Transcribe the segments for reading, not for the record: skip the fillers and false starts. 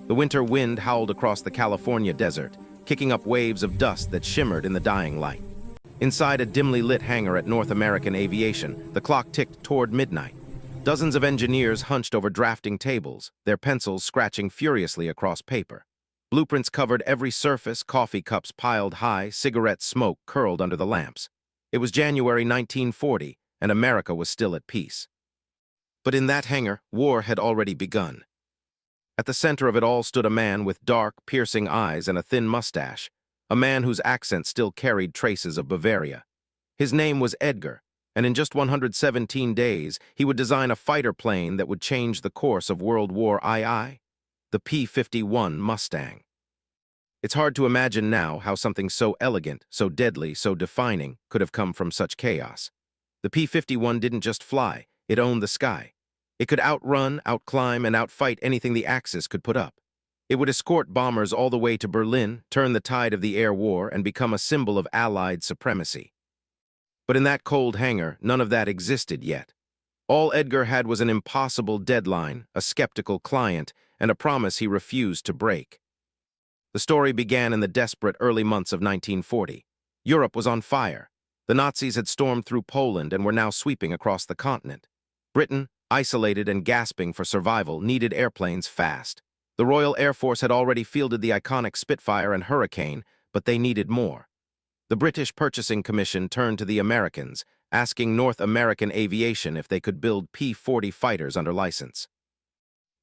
The winter wind howled across the California desert, kicking up waves of dust that shimmered in the dying light. Inside a dimly lit hangar at North American Aviation, the clock ticked toward midnight. Dozens of engineers hunched over drafting tables, their pencils scratching furiously across paper. Blueprints covered every surface, coffee cups piled high, cigarette smoke curled under the lamps. It was January 1940, and America was still at peace. But in that hangar, war had already begun. At the center of it all stood a man with dark, piercing eyes and a thin mustache, a man whose accent still carried traces of Bavaria. His name was Edgar, and in just 117 days, he would design a fighter plane that would change the course of World War II, the P-51 Mustang. It's hard to imagine now how something so elegant, so deadly, so defining could have come from such chaos. The P-51 didn't just fly, it owned the sky. It could outrun, outclimb, and outfight anything the Axis could put up. It would escort bombers all the way to Berlin, turn the tide of the air war, and become a symbol of Allied supremacy. But in that cold hangar, none of that existed yet. All Edgar had was an impossible deadline, a skeptical client, and a promise he refused to break. The story began in the desperate early months of 1940. Europe was on fire. The Nazis had stormed through Poland and were now sweeping across the continent. Britain, isolated and gasping for survival, needed airplanes fast. The Royal Air Force had already fielded the iconic Spitfire and Hurricane, but they needed more. The British Purchasing Commission turned to the Americans, asking North American Aviation if they could build P-40 fighters under license.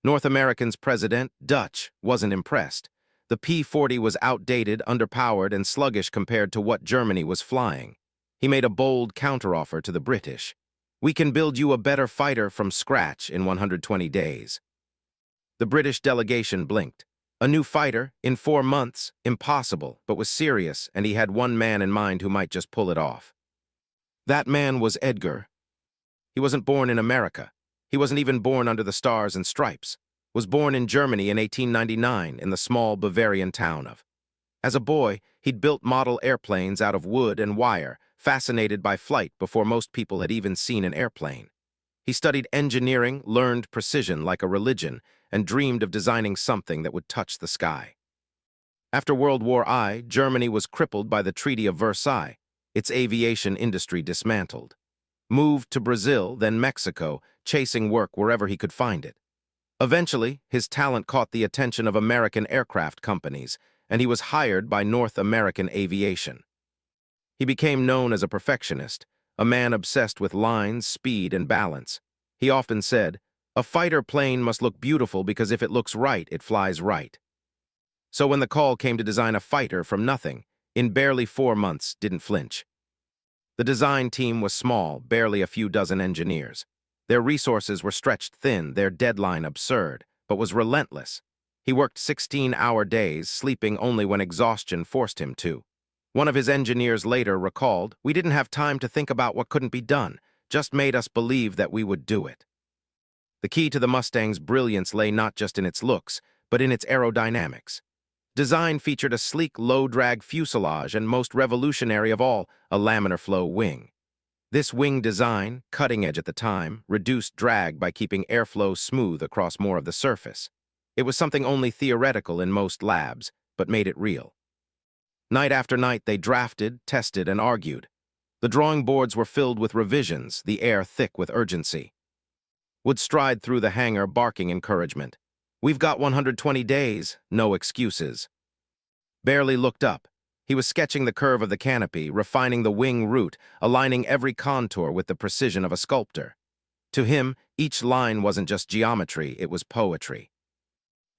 North American's president, Dutch, wasn't impressed. The P-40 was outdated, underpowered, and sluggish compared to what Germany was flying. He made a bold counteroffer to the British. "We can build you a better fighter from scratch in 120 days. The British delegation blinked. A new fighter, in 4 months, impossible, but was serious, and he had one man in mind who might just pull it off. That man was Edgar. He wasn't born in America. He wasn't even born under the Stars and Stripes. Was born in Germany in 1899 in the small Bavarian town of. As a boy, he'd built model airplanes out of wood and wire, fascinated by flight before most people had even seen an airplane. He studied engineering, learned precision like a religion, and dreamed of designing something that would touch the sky. After World War I, Germany was crippled by the Treaty of Versailles, its aviation industry dismantled. Moved to Brazil, then Mexico, chasing work wherever he could find it. Eventually, his talent caught the attention of American aircraft companies, and he was hired by North American Aviation. He became known as a perfectionist, a man obsessed with lines, speed, and balance. He often said, "A fighter plane must look beautiful because if it looks right, it flies right." So when the call came to design a fighter from nothing, in barely 4 months, didn't flinch. The design team was small, barely a few dozen engineers. Their resources were stretched thin, their deadline absurd, but was relentless. He worked 16-hour days, sleeping only when exhaustion forced him to. One of his engineers later recalled, "We didn't have time to think about what couldn't be done, just made us believe that we would do it." The key to the Mustang's brilliance lay not just in its looks, but in its aerodynamics. Design featured a sleek, low-drag fuselage and, most revolutionary of all, a laminar flow wing. This wing design, cutting-edge at the time, reduced drag by keeping airflow smooth across more of the surface. It was something only theoretical in most labs, but made it real. Night after night they drafted, tested, and argued. The drawing boards were filled with revisions, the air thick with urgency. Would stride through the hangar barking encouragement. "We've got 120 days, no excuses." Barely looked up. He was sketching the curve of the canopy, refining the wing route, aligning every contour with the precision of a sculptor. To him, each line wasn't just geometry, it was poetry.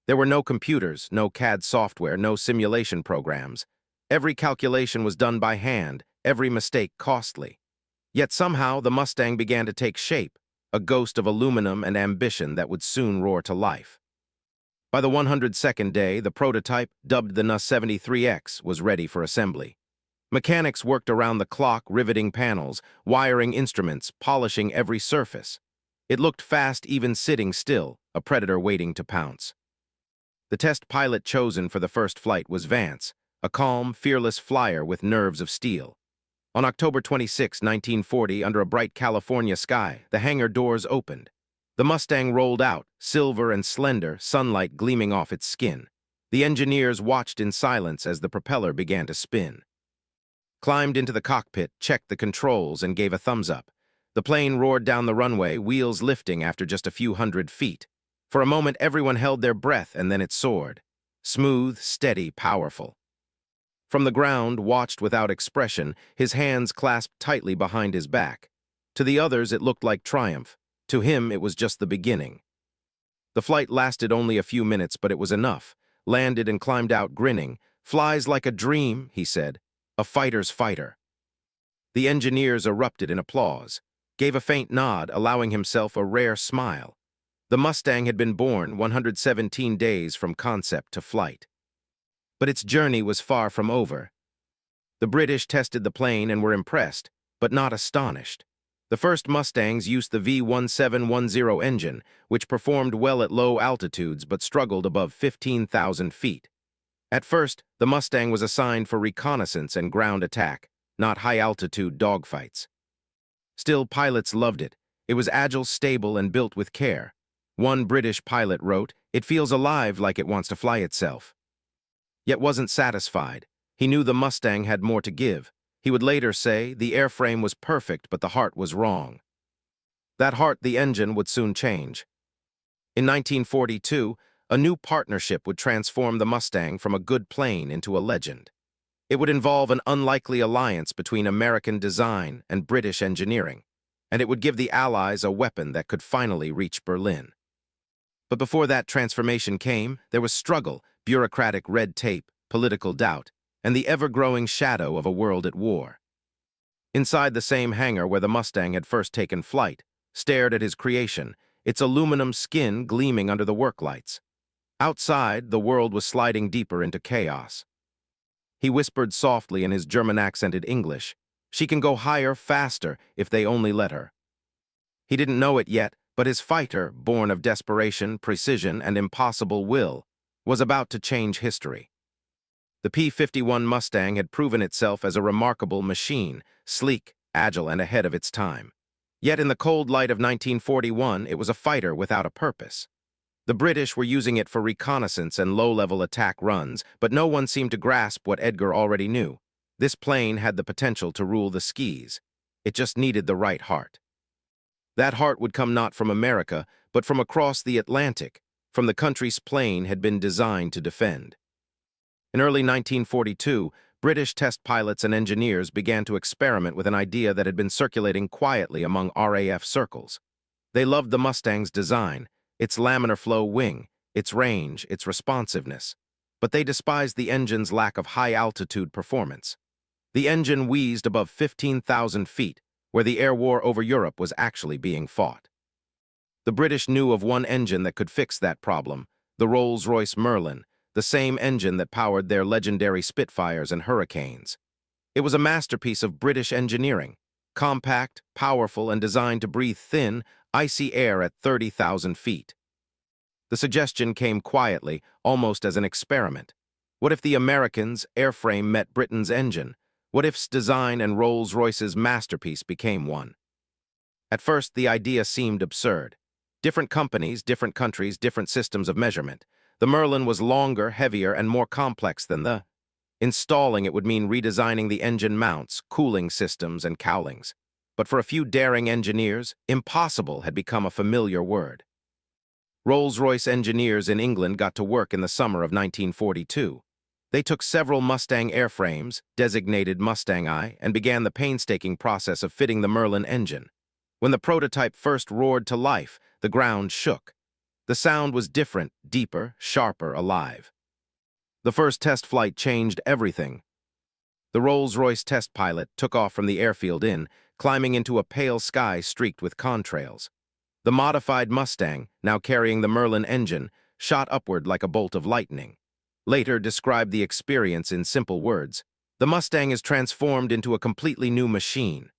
There were no computers, no CAD software, no simulation programs. Every calculation was done by hand, every mistake costly. Yet somehow the Mustang began to take shape, a ghost of aluminum and ambition that would soon roar to life. By the 102nd day, the prototype, dubbed the NUS-73X, was ready for assembly. Mechanics worked around the clock, riveting panels, wiring instruments, polishing every surface. It looked fast even sitting still, a predator waiting to pounce. The test pilot chosen for the first flight was Vance, a calm, fearless flyer with nerves of steel. On October 26, 1940, under a bright California sky, the hangar doors opened. The Mustang rolled out, silver and slender, sunlight gleaming off its skin. The engineers watched in silence as the propeller began to spin. Climbed into the cockpit, checked the controls, and gave a thumbs up. The plane roared down the runway, wheels lifting after just a few hundred feet. For a moment, everyone held their breath, and then it soared. Smooth, steady, powerful. From the ground, watched without expression, his hands clasped tightly behind his back. To the others, it looked like triumph. To him, it was just the beginning. The flight lasted only a few minutes, but it was enough. Landed and climbed out grinning. "Flies like a dream," he said. "A fighter's fighter." The engineers erupted in applause. Gave a faint nod, allowing himself a rare smile. The Mustang had been born 117 days from concept to flight. But its journey was far from over. The British tested the plane and were impressed, but not astonished. The first Mustangs used the V1710 engine, which performed well at low altitudes but struggled above 15,000 feet. At first, the Mustang was assigned for reconnaissance and ground attack, not high-altitude dogfights. Still, pilots loved it. It was agile, stable, and built with care. One British pilot wrote, "It feels alive, like it wants to fly itself." Yet wasn't satisfied. He knew the Mustang had more to give. He would later say, "The airframe was perfect, but the heart was wrong." That heart, the engine, would soon change. In 1942, a new partnership would transform the Mustang from a good plane into a legend. It would involve an unlikely alliance between American design and British engineering, and it would give the Allies a weapon that could finally reach Berlin. But before that transformation came, there was struggle, bureaucratic red tape, political doubt, and the ever-growing shadow of a world at war. Inside the same hangar where the Mustang had first taken flight, stared at his creation, its aluminum skin gleaming under the work lights. Outside, the world was sliding deeper into chaos. He whispered softly in his German-accented English, "She can go higher, faster, if they only let her." He didn't know it yet, but his fighter, born of desperation, precision, and impossible will, was about to change history. The P-51 Mustang had proven itself as a remarkable machine, sleek, agile, and ahead of its time. Yet in the cold light of 1941, it was a fighter without a purpose. The British were using it for reconnaissance and low-level attack runs, but no one seemed to grasp what Edgar already knew. This plane had the potential to rule the skies. It just needed the right heart. That heart would come not from America, but from across the Atlantic, from the country's plane had been designed to defend. In early 1942, British test pilots and engineers began to experiment with an idea that had been circulating quietly among RAF circles. They loved the Mustang's design, its laminar flow wing, its range, its responsiveness. But they despised the engine's lack of high-altitude performance. The engine wheezed above 15,000 feet, where the air war over Europe was actually being fought. The British knew of one engine that could fix that problem, the Rolls-Royce Merlin, the same engine that powered their legendary Spitfires and Hurricanes. It was a masterpiece of British engineering, compact, powerful, and designed to breathe thin, icy air at 30,000 feet. The suggestion came quietly, almost as an experiment. What if the Americans' airframe met Britain's engine? What if's design and Rolls-Royce's masterpiece became one? At first, the idea seemed absurd. Different companies, different countries, different systems of measurement. The Merlin was longer, heavier, and more complex than the. Installing it would mean redesigning the engine mounts, cooling systems, and cowlings. But for a few daring engineers, impossible had become a familiar word. Rolls-Royce engineers in England got to work in the summer of 1942. They took several Mustang airframes, designated Mustang I, and began the painstaking process of fitting the Merlin engine. When the prototype first roared to life, the ground shook. The sound was different, deeper, sharper, alive. The first test flight changed everything. The Rolls-Royce test pilot took off from the airfield inn, climbing into a pale sky streaked with contrails. The modified Mustang, now carrying the Merlin engine, shot upward like a bolt of lightning. Later described the experience in simple words. The Mustang is transformed into a completely new machine.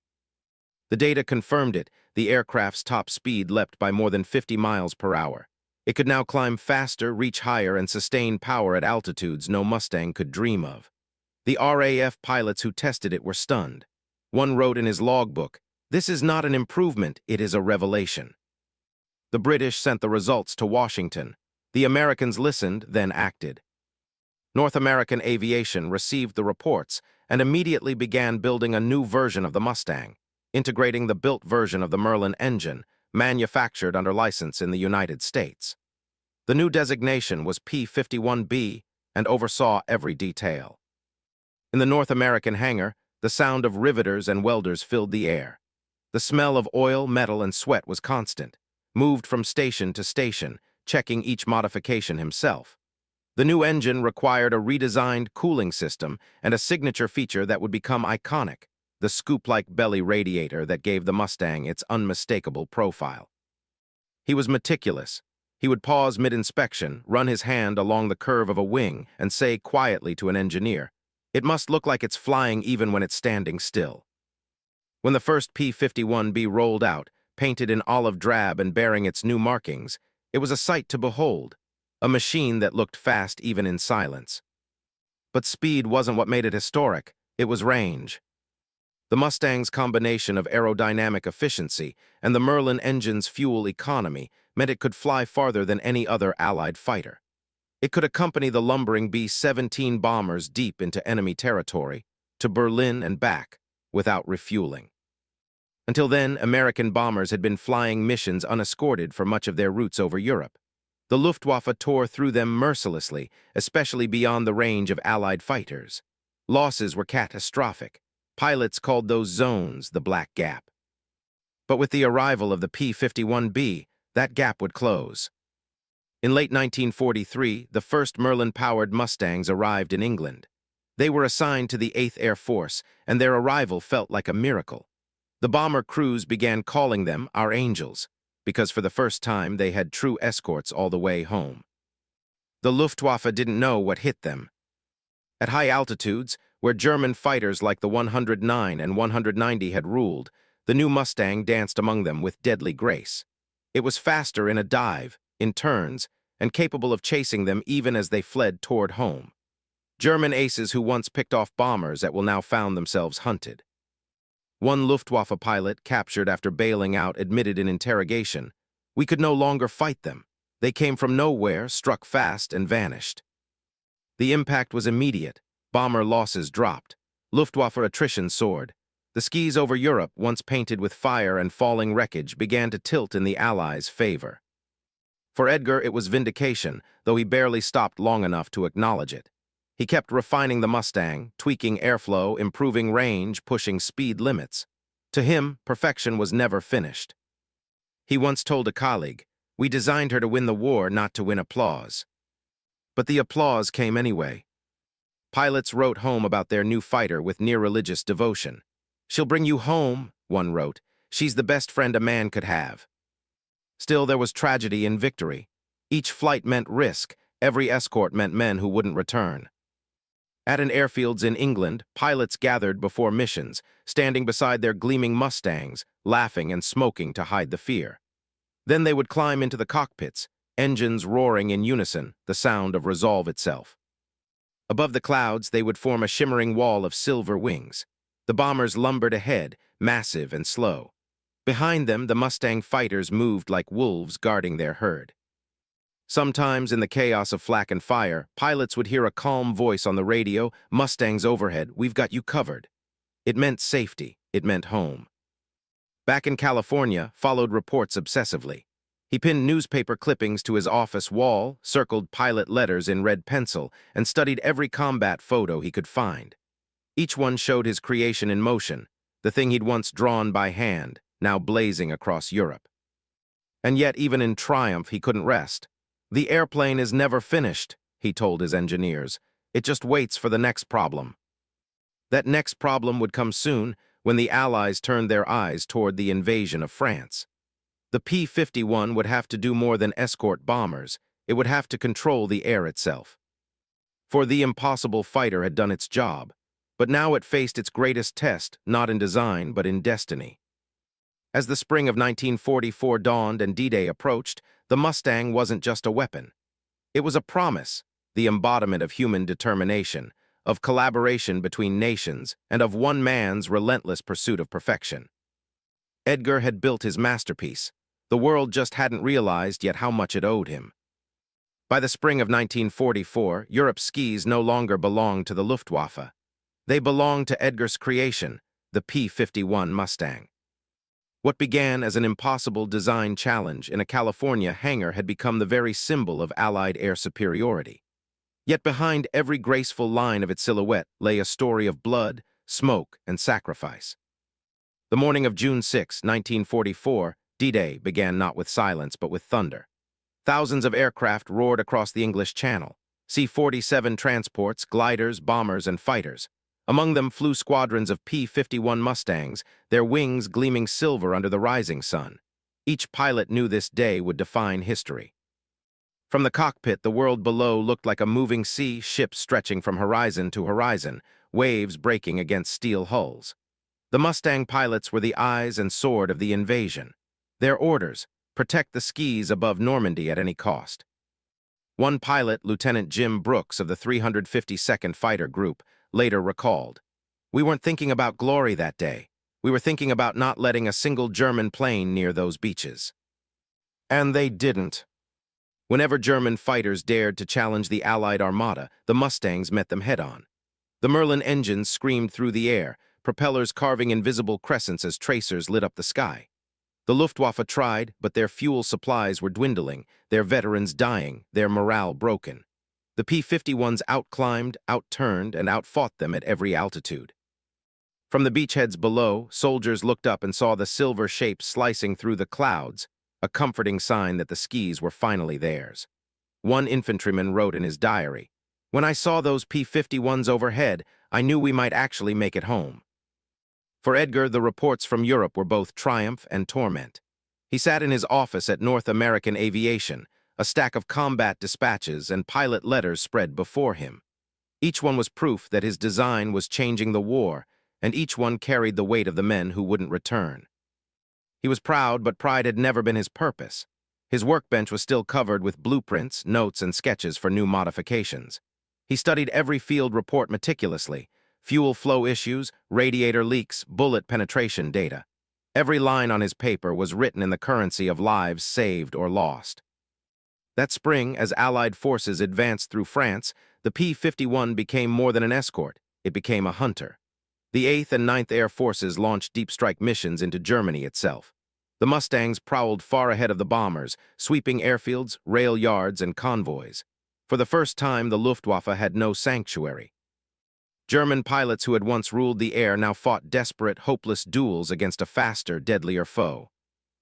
The data confirmed it. The aircraft's top speed leapt by more than 50 miles per hour. It could now climb faster, reach higher, and sustain power at altitudes no Mustang could dream of. The RAF pilots who tested it were stunned. One wrote in his logbook, "This is not an improvement, it is a revelation." The British sent the results to Washington. The Americans listened, then acted. North American Aviation received the reports and immediately began building a new version of the Mustang, integrating the built version of the Merlin engine, manufactured under license in the United States. The new designation was P-51B and oversaw every detail. In the North American hangar, the sound of riveters and welders filled the air. The smell of oil, metal, and sweat was constant, moved from station to station, checking each modification himself. The new engine required a redesigned cooling system and a signature feature that would become iconic, the scoop-like belly radiator that gave the Mustang its unmistakable profile. He was meticulous. He would pause mid-inspection, run his hand along the curve of a wing, and say quietly to an engineer, "It must look like it's flying even when it's standing still." When the first P-51B rolled out, painted in olive drab and bearing its new markings, it was a sight to behold, a machine that looked fast even in silence. But speed wasn't what made it historic, it was range. The Mustang's combination of aerodynamic efficiency and the Merlin engine's fuel economy meant it could fly farther than any other Allied fighter. It could accompany the lumbering B-17 bombers deep into enemy territory, to Berlin and back, without refueling. Until then, American bombers had been flying missions unescorted for much of their routes over Europe. The Luftwaffe tore through them mercilessly, especially beyond the range of Allied fighters. Losses were catastrophic. Pilots called those zones the Black Gap. But with the arrival of the P-51B, that gap would close. In late 1943, the first Merlin-powered Mustangs arrived in England. They were assigned to the 8th Air Force, and their arrival felt like a miracle. The bomber crews began calling them our angels, because for the first time they had true escorts all the way home. The Luftwaffe didn't know what hit them. At high altitudes, where German fighters like the 109 and 190 had ruled, the new Mustang danced among them with deadly grace. It was faster in a dive, in turns, and capable of chasing them even as they fled toward home. German aces who once picked off bombers that will now found themselves hunted. One Luftwaffe pilot, captured after bailing out, admitted in interrogation, "We could no longer fight them. They came from nowhere, struck fast, and vanished." The impact was immediate. Bomber losses dropped. Luftwaffe attrition soared. The skies over Europe, once painted with fire and falling wreckage, began to tilt in the Allies' favor. For Edgar, it was vindication, though he barely stopped long enough to acknowledge it. He kept refining the Mustang, tweaking airflow, improving range, pushing speed limits. To him, perfection was never finished. He once told a colleague, "We designed her to win the war, not to win applause." But the applause came anyway. Pilots wrote home about their new fighter with near-religious devotion. "She'll bring you home," one wrote. "She's the best friend a man could have." Still, there was tragedy in victory. Each flight meant risk. Every escort meant men who wouldn't return. At an airfields in England, pilots gathered before missions, standing beside their gleaming Mustangs, laughing and smoking to hide the fear. Then they would climb into the cockpits, engines roaring in unison, the sound of resolve itself. Above the clouds, they would form a shimmering wall of silver wings. The bombers lumbered ahead, massive and slow. Behind them, the Mustang fighters moved like wolves guarding their herd. Sometimes, in the chaos of flak and fire, pilots would hear a calm voice on the radio, "Mustangs overhead, we've got you covered." It meant safety. It meant home. Back in California, followed reports obsessively. He pinned newspaper clippings to his office wall, circled pilot letters in red pencil, and studied every combat photo he could find. Each one showed his creation in motion, the thing he'd once drawn by hand, now blazing across Europe. And yet, even in triumph, he couldn't rest. "The airplane is never finished," he told his engineers. "It just waits for the next problem." That next problem would come soon, when the Allies turned their eyes toward the invasion of France. The P-51 would have to do more than escort bombers. It would have to control the air itself. For the impossible fighter had done its job, but now it faced its greatest test, not in design, but in destiny. As the spring of 1944 dawned and D-Day approached, the Mustang wasn't just a weapon. It was a promise, the embodiment of human determination, of collaboration between nations, and of one man's relentless pursuit of perfection. Edgar had built his masterpiece, The world just hadn't realized yet how much it owed him. By the spring of 1944, Europe's skis no longer belonged to the Luftwaffe. They belonged to Edgar's creation, the P-51 Mustang. What began as an impossible design challenge in a California hangar had become the very symbol of Allied air superiority. Yet behind every graceful line of its silhouette lay a story of blood, smoke, and sacrifice. The morning of June 6, 1944, D-Day began not with silence but with thunder. Thousands of aircraft roared across the English Channel, C-47 transports, gliders, bombers, and fighters. Among them flew squadrons of P-51 Mustangs, their wings gleaming silver under the rising sun. Each pilot knew this day would define history. From the cockpit, the world below looked like a moving sea, ships stretching from horizon to horizon, waves breaking against steel hulls. The Mustang pilots were the eyes and sword of the invasion. Their orders: protect the skis above Normandy at any cost. One pilot, Lieutenant Jim Brooks of the 352nd Fighter Group, later recalled, "We weren't thinking about glory that day. We were thinking about not letting a single German plane near those beaches." And they didn't. Whenever German fighters dared to challenge the Allied armada, the Mustangs met them head-on. The Merlin engines screamed through the air, propellers carving invisible crescents as tracers lit up the sky. The Luftwaffe tried, but their fuel supplies were dwindling, their veterans dying, their morale broken. The P-51s outclimbed, outturned, and outfought them at every altitude. From the beachheads below, soldiers looked up and saw the silver shape slicing through the clouds, a comforting sign that the skis were finally theirs. One infantryman wrote in his diary, "When I saw those P-51s overhead, I knew we might actually make it home." For Edgar, the reports from Europe were both triumph and torment. He sat in his office at North American Aviation, a stack of combat dispatches and pilot letters spread before him. Each one was proof that his design was changing the war, and each one carried the weight of the men who wouldn't return. He was proud, but pride had never been his purpose. His workbench was still covered with blueprints, notes, and sketches for new modifications. He studied every field report meticulously: fuel flow issues, radiator leaks, bullet penetration data. Every line on his paper was written in the currency of lives saved or lost. That spring, as Allied forces advanced through France, the P-51 became more than an escort. It became a hunter. The 8th and 9th Air Forces launched deep strike missions into Germany itself. The Mustangs prowled far ahead of the bombers, sweeping airfields, rail yards, and convoys. For the first time, the Luftwaffe had no sanctuary. German pilots who had once ruled the air now fought desperate, hopeless duels against a faster, deadlier foe.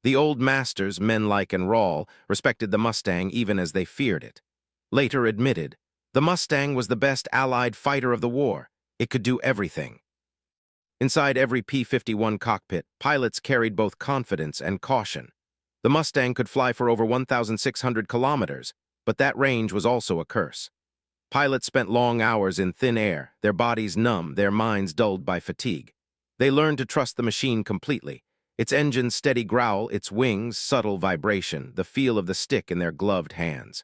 The old masters, men like and Roll, respected the Mustang even as they feared it. Later admitted, the Mustang was the best Allied fighter of the war. It could do everything. Inside every P-51 cockpit, pilots carried both confidence and caution. The Mustang could fly for over 1,600 kilometers, but that range was also a curse. Pilots spent long hours in thin air, their bodies numb, their minds dulled by fatigue. They learned to trust the machine completely: its engine's steady growl, its wings' subtle vibration, the feel of the stick in their gloved hands.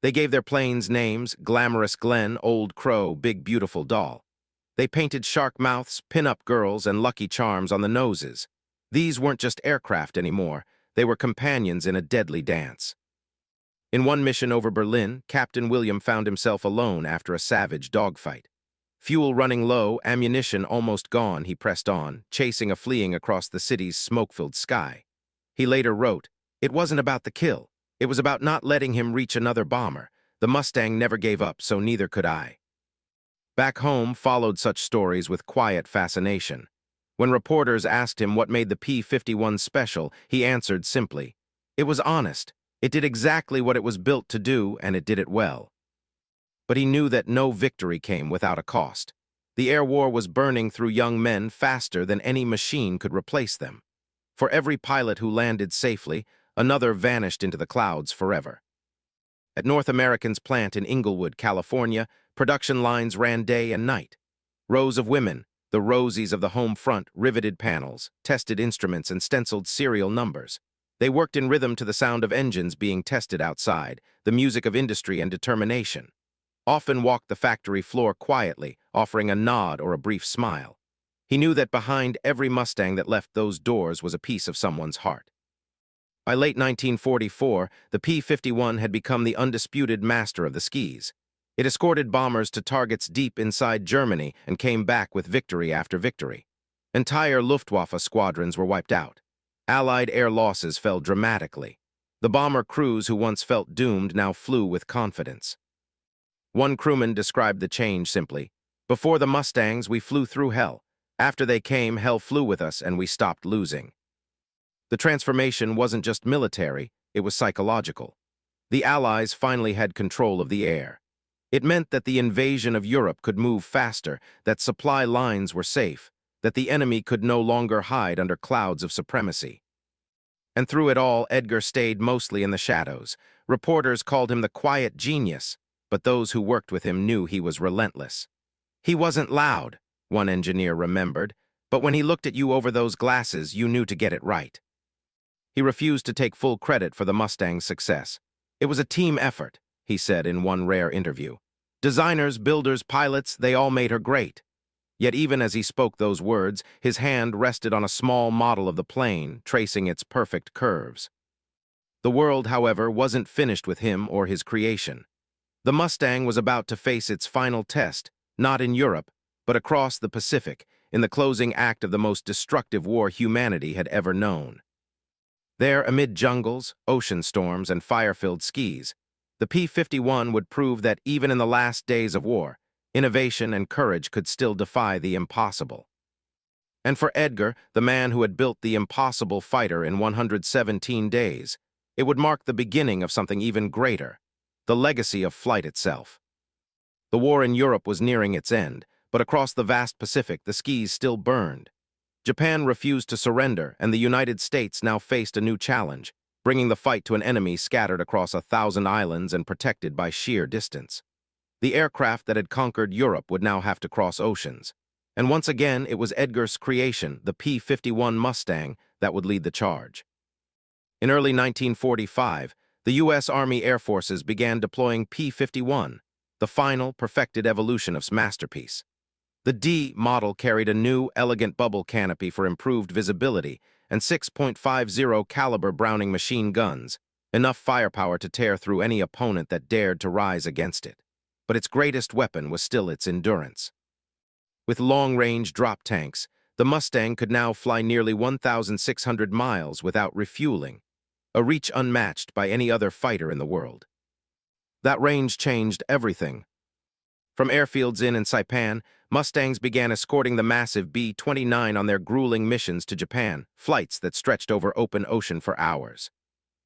They gave their planes names: Glamorous Glen, Old Crow, Big Beautiful Doll. They painted shark mouths, pin-up girls, and Lucky Charms on the noses. These weren't just aircraft anymore. They were companions in a deadly dance. In one mission over Berlin, Captain William found himself alone after a savage dogfight. Fuel running low, ammunition almost gone, he pressed on, chasing a fleeing across the city's smoke-filled sky. He later wrote, "It wasn't about the kill. It was about not letting him reach another bomber. The Mustang never gave up, so neither could I." Back home followed such stories with quiet fascination. When reporters asked him what made the P-51 special, he answered simply, "It was honest. It did exactly what it was built to do, and it did it well." But he knew that no victory came without a cost. The air war was burning through young men faster than any machine could replace them. For every pilot who landed safely, another vanished into the clouds forever. At North American's plant in Inglewood, California, production lines ran day and night. Rows of women, the Rosies of the home front, riveted panels, tested instruments, and stenciled serial numbers. They worked in rhythm to the sound of engines being tested outside, the music of industry and determination. Often walked the factory floor quietly, offering a nod or a brief smile. He knew that behind every Mustang that left those doors was a piece of someone's heart. By late 1944, the P-51 had become the undisputed master of the skies. It escorted bombers to targets deep inside Germany and came back with victory after victory. Entire Luftwaffe squadrons were wiped out. Allied air losses fell dramatically. The bomber crews who once felt doomed now flew with confidence. One crewman described the change simply, "Before the Mustangs, we flew through hell. After they came, hell flew with us and we stopped losing." The transformation wasn't just military, it was psychological. The Allies finally had control of the air. It meant that the invasion of Europe could move faster, that supply lines were safe, that the enemy could no longer hide under clouds of supremacy. And through it all, Edgar stayed mostly in the shadows. Reporters called him the quiet genius, but those who worked with him knew he was relentless. "He wasn't loud," one engineer remembered, "but when he looked at you over those glasses, you knew to get it right." He refused to take full credit for the Mustang's success. "It was a team effort," he said in one rare interview. "Designers, builders, pilots, they all made her great." Yet even as he spoke those words, his hand rested on a small model of the plane, tracing its perfect curves. The world, however, wasn't finished with him or his creation. The Mustang was about to face its final test, not in Europe, but across the Pacific, in the closing act of the most destructive war humanity had ever known. There, amid jungles, ocean storms, and fire-filled skies, the P-51 would prove that even in the last days of war, innovation and courage could still defy the impossible. And for Edgar, the man who had built the impossible fighter in 117 days, it would mark the beginning of something even greater, the legacy of flight itself. The war in Europe was nearing its end, but across the vast Pacific, the skies still burned. Japan refused to surrender, and the United States now faced a new challenge, bringing the fight to an enemy scattered across 1,000 islands and protected by sheer distance. The aircraft that had conquered Europe would now have to cross oceans. And once again, it was Edgar's creation, the P-51 Mustang, that would lead the charge. In early 1945, the U.S. Army Air Forces began deploying P-51, the final, perfected evolution of its masterpiece. The D model carried a new, elegant bubble canopy for improved visibility and 6.50 caliber Browning machine guns, enough firepower to tear through any opponent that dared to rise against it. But its greatest weapon was still its endurance. With long-range drop tanks, the Mustang could now fly nearly 1,600 miles without refueling, a reach unmatched by any other fighter in the world. That range changed everything. From airfields in Saipan, Mustangs began escorting the massive B-29 on their grueling missions to Japan, flights that stretched over open ocean for hours.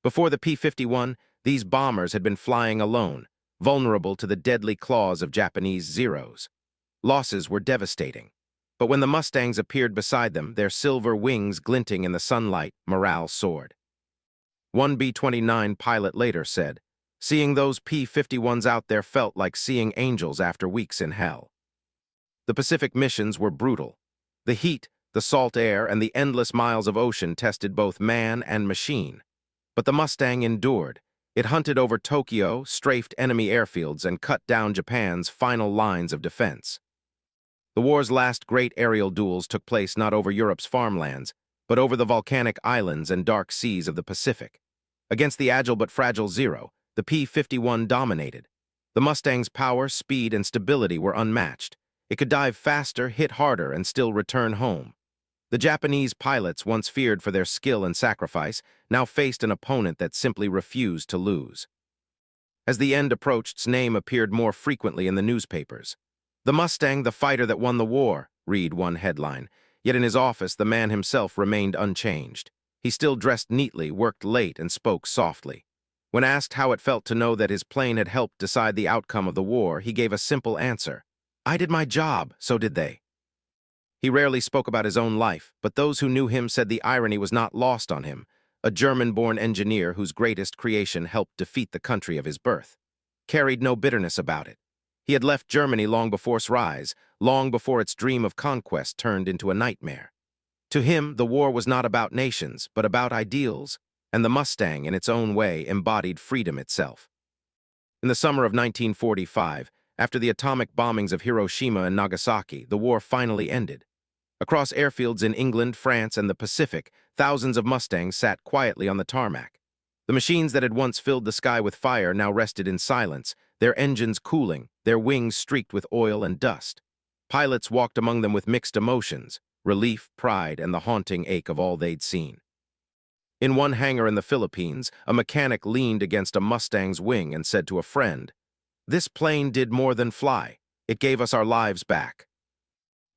Before the P-51, these bombers had been flying alone, vulnerable to the deadly claws of Japanese Zeros. Losses were devastating. But when the Mustangs appeared beside them, their silver wings glinting in the sunlight, morale soared. One B-29 pilot later said, "Seeing those P-51s out there felt like seeing angels after weeks in hell." The Pacific missions were brutal. The heat, the salt air, and the endless miles of ocean tested both man and machine. But the Mustang endured. It hunted over Tokyo, strafed enemy airfields, and cut down Japan's final lines of defense. The war's last great aerial duels took place not over Europe's farmlands, but over the volcanic islands and dark seas of the Pacific. Against the agile but fragile Zero, the P-51 dominated. The Mustang's power, speed, and stability were unmatched. It could dive faster, hit harder, and still return home. The Japanese pilots, once feared for their skill and sacrifice, now faced an opponent that simply refused to lose. As the end approached, its name appeared more frequently in the newspapers. "The Mustang, the fighter that won the war," read one headline. Yet in his office, the man himself remained unchanged. He still dressed neatly, worked late, and spoke softly. When asked how it felt to know that his plane had helped decide the outcome of the war, he gave a simple answer: "I did my job, so did they." He rarely spoke about his own life, but those who knew him said the irony was not lost on him. A German-born engineer whose greatest creation helped defeat the country of his birth carried no bitterness about it. He had left Germany long before its rise, long before its dream of conquest turned into a nightmare. To him, the war was not about nations, but about ideals, and the Mustang, in its own way, embodied freedom itself. In the summer of 1945, after the atomic bombings of Hiroshima and Nagasaki, the war finally ended. Across airfields in England, France, and the Pacific, thousands of Mustangs sat quietly on the tarmac. The machines that had once filled the sky with fire now rested in silence, their engines cooling, their wings streaked with oil and dust. Pilots walked among them with mixed emotions, relief, pride, and the haunting ache of all they'd seen. In one hangar in the Philippines, a mechanic leaned against a Mustang's wing and said to a friend, "This plane did more than fly. It gave us our lives back."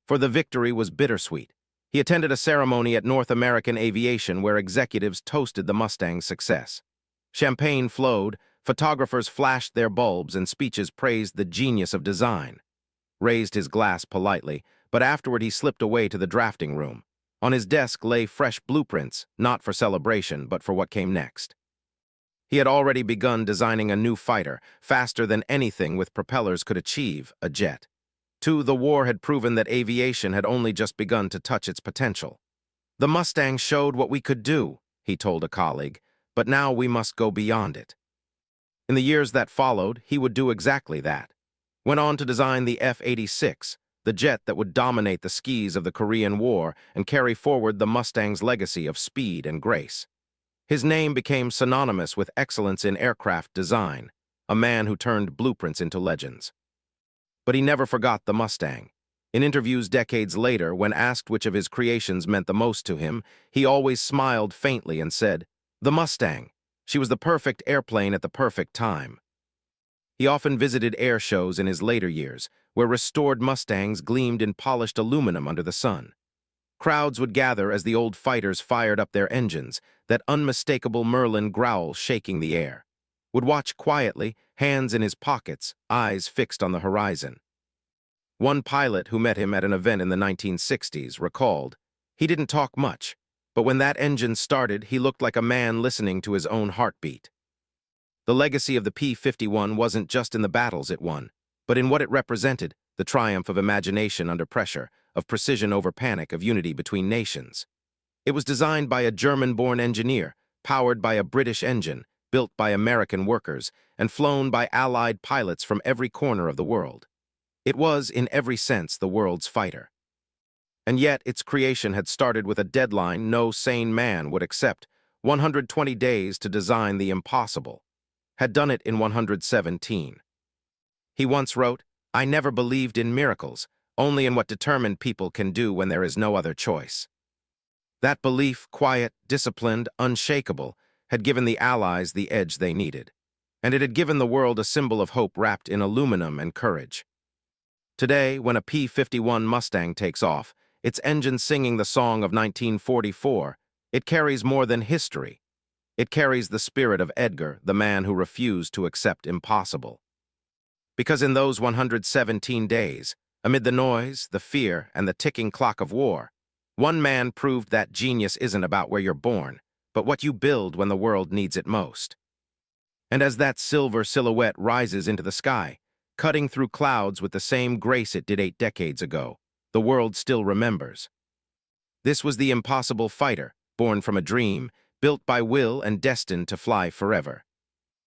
For the victory was bittersweet. He attended a ceremony at North American Aviation where executives toasted the Mustang's success. Champagne flowed, photographers flashed their bulbs, and speeches praised the genius of design. Raised his glass politely, but afterward he slipped away to the drafting room. On his desk lay fresh blueprints, not for celebration, but for what came next. He had already begun designing a new fighter, faster than anything with propellers could achieve, a jet. The war had proven that aviation had only just begun to touch its potential. "The Mustang showed what we could do," he told a colleague, "but now we must go beyond it." In the years that followed, he would do exactly that. Went on to design the F-86, the jet that would dominate the skies of the Korean War and carry forward the Mustang's legacy of speed and grace. His name became synonymous with excellence in aircraft design, a man who turned blueprints into legends. But he never forgot the Mustang. In interviews decades later, when asked which of his creations meant the most to him, he always smiled faintly and said, "The Mustang. She was the perfect airplane at the perfect time." He often visited air shows in his later years, where restored Mustangs gleamed in polished aluminum under the sun. Crowds would gather as the old fighters fired up their engines, that unmistakable Merlin growl shaking the air. Would watch quietly, hands in his pockets, eyes fixed on the horizon. One pilot who met him at an event in the 1960s recalled, "He didn't talk much, but when that engine started, he looked like a man listening to his own heartbeat." The legacy of the P-51 wasn't just in the battles it won, but in what it represented, the triumph of imagination under pressure, of precision over panic, of unity between nations. It was designed by a German-born engineer, powered by a British engine, built by American workers, and flown by Allied pilots from every corner of the world. It was, in every sense, the world's fighter. And yet, its creation had started with a deadline no sane man would accept: 120 days to design the impossible. Had done it in 117. He once wrote, "I never believed in miracles, only in what determined people can do when there is no other choice." That belief, quiet, disciplined, unshakable, had given the Allies the edge they needed, and it had given the world a symbol of hope wrapped in aluminum and courage. Today, when a P-51 Mustang takes off, its engine singing the song of 1944, it carries more than history. It carries the spirit of Edgar, the man who refused to accept impossible. Because in those 117 days, amid the noise, the fear, and the ticking clock of war, one man proved that genius isn't about where you're born, but what you build when the world needs it most. And as that silver silhouette rises into the sky, cutting through clouds with the same grace it did 8 decades ago, the world still remembers. This was the impossible fighter, born from a dream, built by will and destined to fly forever.